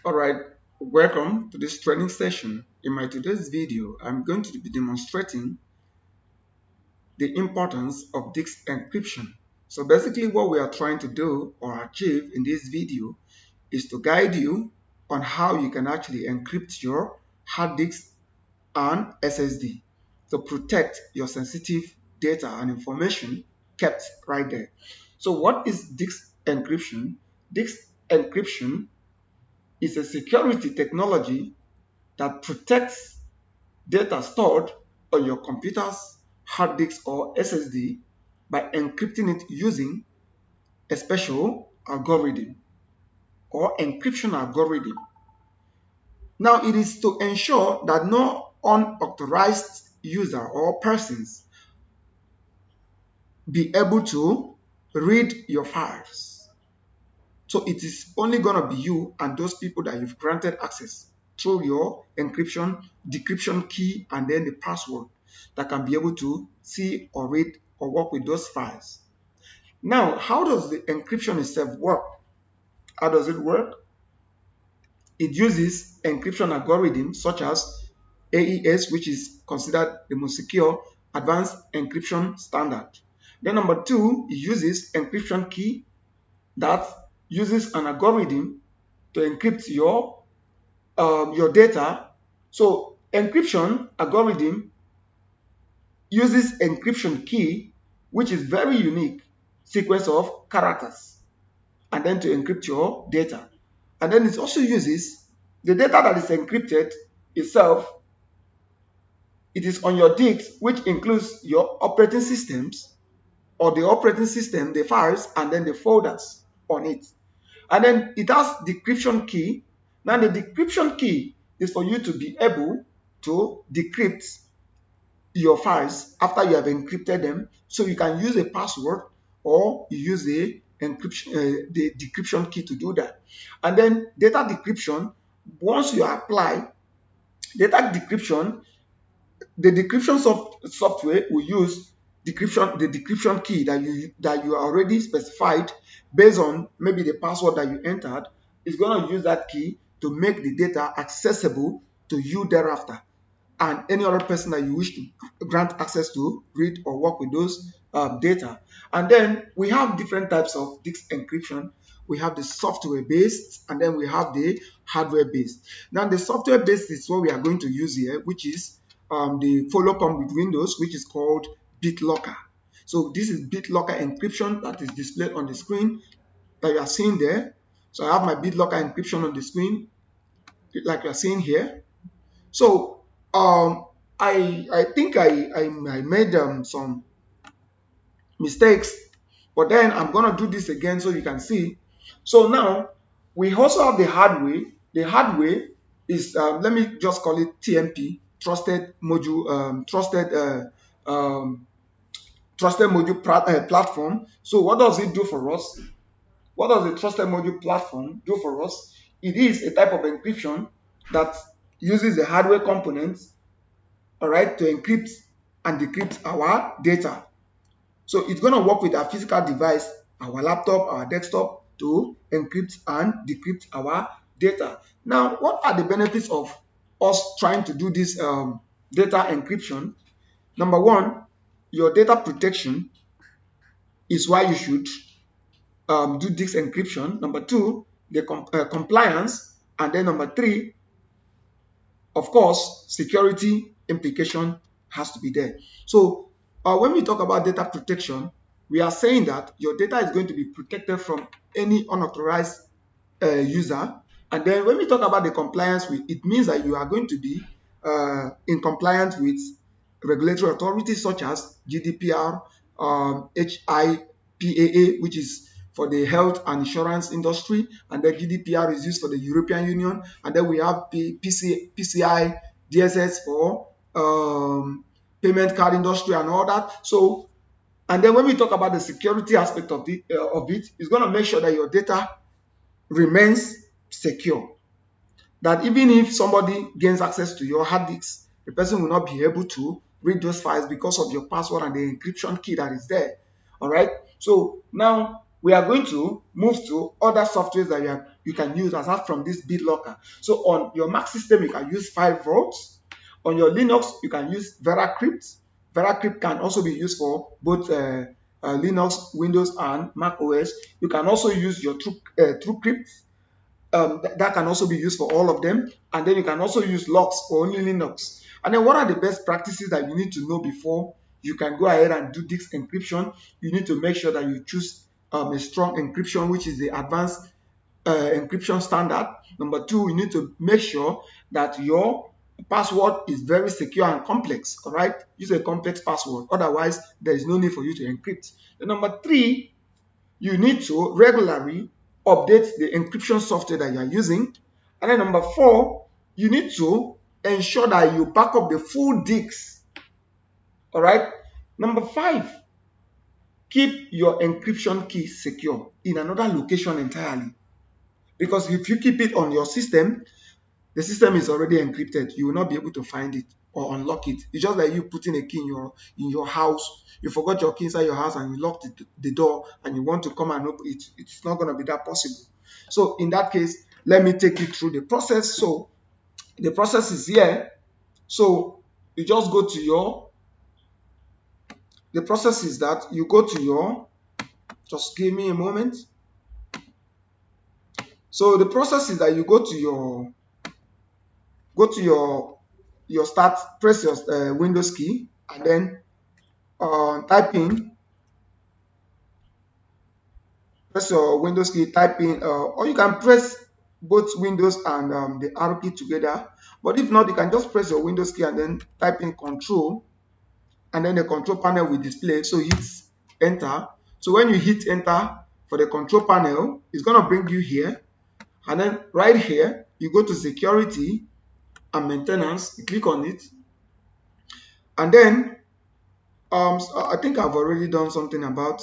All right, welcome to this training session. In my today's video, I'm going to be demonstrating the importance of disk encryption. So basically what we are trying to do or achieve in this video is to guide you on how you can actually encrypt your hard disk and SSD to protect your sensitive data and information kept right there. So what is disk encryption? Disk encryption is a security technology that protects data stored on your computer's hard disk or SSD by encrypting it using a special algorithm or encryption algorithm. Now, it is to ensure that no unauthorized user or persons be able to read your files. So it is only going to be you and those people that you've granted access through your encryption, decryption key, and then the password that can be able to see or read or work with those files. Now, how does the encryption itself work? How does it work? It uses encryption algorithms such as AES, which is considered the most secure advanced encryption standard. Then number two, it uses encryption key that uses an algorithm to encrypt your data. So encryption algorithm uses encryption key, which is very unique sequence of characters, and then to encrypt your data. And then it also uses the data that is encrypted itself. It is on your disk, which includes your operating systems or the operating system, the files, and then the folders on it. And then it has decryption key. Now the decryption key is for you to be able to decrypt your files after you have encrypted them, so you can use a password or you use the decryption key to do that. And then data decryption, once you apply data decryption, the decryption software will use the decryption key that you already specified based on maybe the password that you entered. Is going to use that key to make the data accessible to you thereafter, and any other person that you wish to grant access to read or work with those data. And then we have different types of disk encryption. We have the software based, and then we have the hardware based. Now the software based is what we are going to use here, which is the follow come with Windows, which is called BitLocker. So this is BitLocker encryption that is displayed on the screen that you are seeing there. So I have my BitLocker encryption on the screen like you are seeing here. So I think I made some mistakes, but then I'm gonna do this again so you can see. So now we also have the hardware. The hardware is let me just call it TMP, trusted module, trusted module platform. So what does it do for us? What does the trusted module platform do for us? It is a type of encryption that uses the hardware components, all right, to encrypt and decrypt our data. So it's going to work with our physical device, our laptop, our desktop, to encrypt and decrypt our data. Now, what are the benefits of us trying to do this data encryption? Number one, your data protection is why you should do this encryption. Number two, the compliance. And then number three, of course, security implication has to be there. So when we talk about data protection, we are saying that your data is going to be protected from any unauthorized user. And then when we talk about the compliance, it means that you are going to be in compliance with regulatory authorities such as GDPR, HIPAA, which is for the health and insurance industry, and then GDPR is used for the European Union, and then we have PCI DSS for payment card industry and all that. So, and then when we talk about the security aspect of it, it's going to make sure that your data remains secure. That even if somebody gains access to your hard disk, the person will not be able to read those files because of your password and the encryption key that is there. All right. So now we are going to move to other softwares that you can use aside from this BitLocker. So on your Mac system, you can use 5 volts. On your Linux, you can use Veracrypt. Veracrypt can also be used for both Linux, Windows, and Mac OS. You can also use your TrueCrypt. That can also be used for all of them. And then you can also use Lux for only Linux. And then what are the best practices that you need to know before you can go ahead and do disk encryption? You need to make sure that you choose a strong encryption, which is the advanced encryption standard. Number two, you need to make sure that your password is very secure and complex. All right, use a complex password. Otherwise, there is no need for you to encrypt. And number three, you need to regularly update the encryption software that you are using. And then number four, you need to ensure that you back up the full disks. All right. Number five, keep your encryption key secure in another location entirely. Because if you keep it on your system, the system is already encrypted. You will not be able to find it or unlock it. It's just like you putting a key in your house. You forgot your key inside your house and you locked the door and you want to come and open it. It's not going to be that possible. So in that case, let me take you through the process. So the process is here. So you just go to the process is that you go to just give me a moment. So the process is that you go to your start, press your Windows key, and then type in, press your Windows key, type in, or you can press both Windows and the arrow key together. But if not, you can just press your Windows key and then type in Control, and then the control panel will display. So hit Enter. So when you hit Enter for the control panel, it's going to bring you here. And then right here, you go to Security and Maintenance, you click on it. And then I think I've already done something about,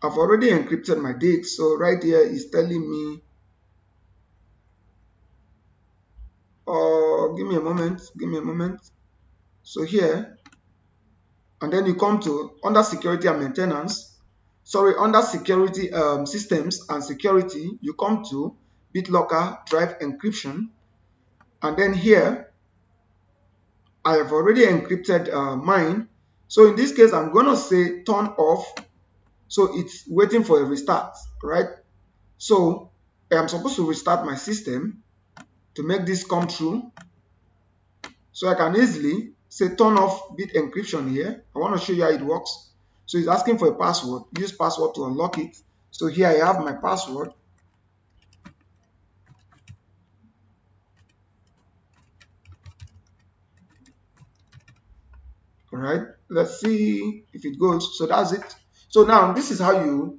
I've already encrypted my disk. So right here is telling me, give me a moment. So here, and then you come to under Security and Maintenance, under Security Systems and Security, you come to BitLocker Drive Encryption. And then here, I have already encrypted mine. So in this case, I'm going to say turn off. So it's waiting for a restart, right? So I'm supposed to restart my system to make this come true. So I can easily say turn off bit encryption here. I want to show you how it works. So it's asking for a password. Use password to unlock it. So here I have my password. All right, let's see if it goes. So that's it. So now this is how you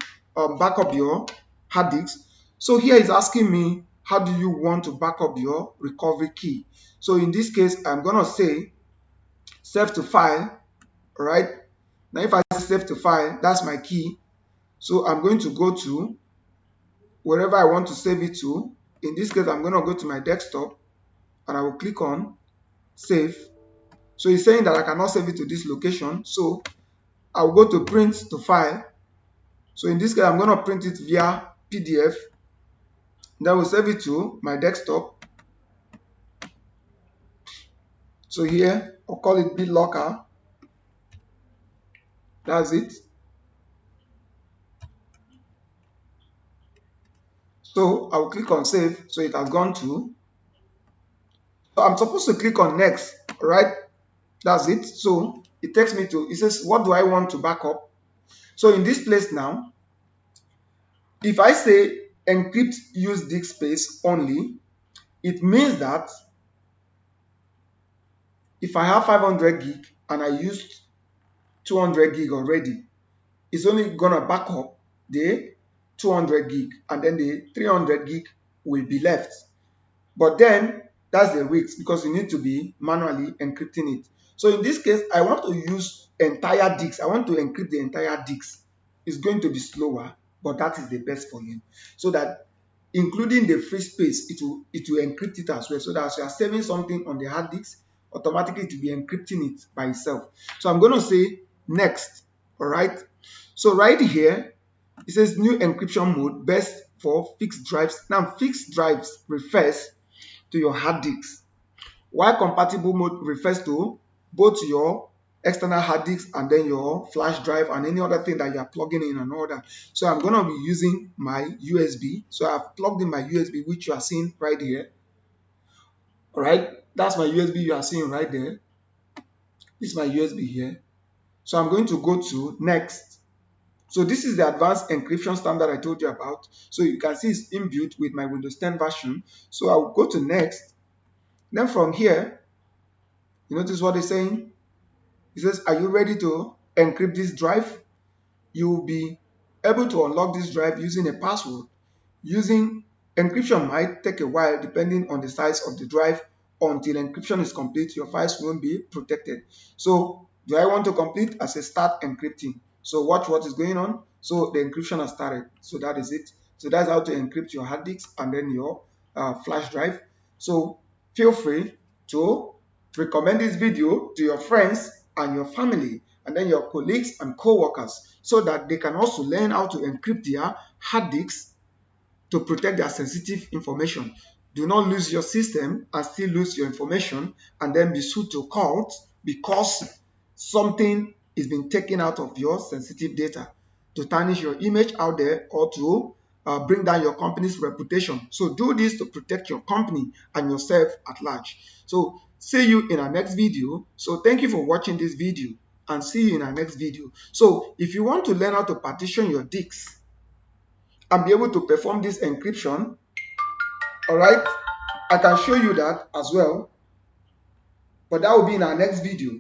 back up your hard disk. So here it's asking me, how do you want to back up your recovery key? So in this case, I'm gonna say save to file. All right, now if I say save to file, that's my key. So I'm going to go to wherever I want to save it to. In this case, I'm going to go to my desktop and I will click on save. So it's saying that I cannot save it to this location. So I'll go to print to file. So in this case, I'm going to print it via PDF. Then we'll save it to my desktop. So here, I'll call it BitLocker. That's it. So I'll click on save. So it has gone to. So I'm supposed to click on next, right? That's it. So it takes me to, it says, what do I want to back up? So in this place now, if I say encrypt use disk space only, it means that if I have 500 gig and I used 200 gig already, it's only gonna back up the 200 gig and then the 300 gig will be left. But then that's the risk because you need to be manually encrypting it. So in this case, I want to use entire disks. I want to encrypt the entire disks. It's going to be slower, but that is the best for you. So that including the free space, it will encrypt it as well. So that as you are saving something on the hard disk, automatically it will be encrypting it by itself. So I'm going to say next. All right. So right here, It says new encryption mode best for fixed drives. Now, fixed drives refers to your hard disks, while compatible mode refers to both your external hard disk and then your flash drive and any other thing that you are plugging in and all that. So I'm going to be using my USB. So I've plugged in my USB, which you are seeing right here. All right, that's my USB you are seeing right there. This is my USB here. So I'm going to go to next. So this is the advanced encryption standard I told you about. So you can see it's inbuilt with my Windows 10 version. So I'll go to next. Then from here, you notice what it's saying? It says, are you ready to encrypt this drive? You will be able to unlock this drive using a password. Using encryption might take a while depending on the size of the drive. Until encryption is complete, your files won't be protected. So do I want to complete? I say start encrypting. So watch what is going on. So the encryption has started. So that is it. So that's how to encrypt your hard disk and then your flash drive. So feel free to recommend this video to your friends and your family and then your colleagues and co-workers so that they can also learn how to encrypt their hard disks to protect their sensitive information. Do not lose your system and still lose your information and then be sued to court because something is being taken out of your sensitive data to tarnish your image out there or to bring down your company's reputation. So do this to protect your company and yourself at large. So see you in our next video. So thank you for watching this video and see you in our next video. So if you want to learn how to partition your disks and be able to perform this encryption, all right, I can show you that as well, but that will be in our next video.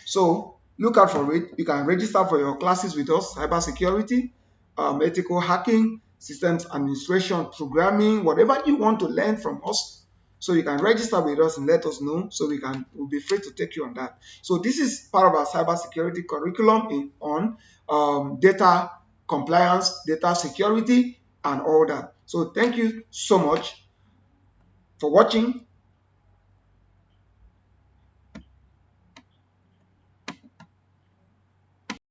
So look out for it. You can register for your classes with us: cybersecurity, ethical hacking, systems administration, programming, whatever you want to learn from us. So you can register with us and let us know, so we'll be free to take you on that. So this is part of our cybersecurity curriculum on data compliance, data security, and all that. So thank you so much for watching.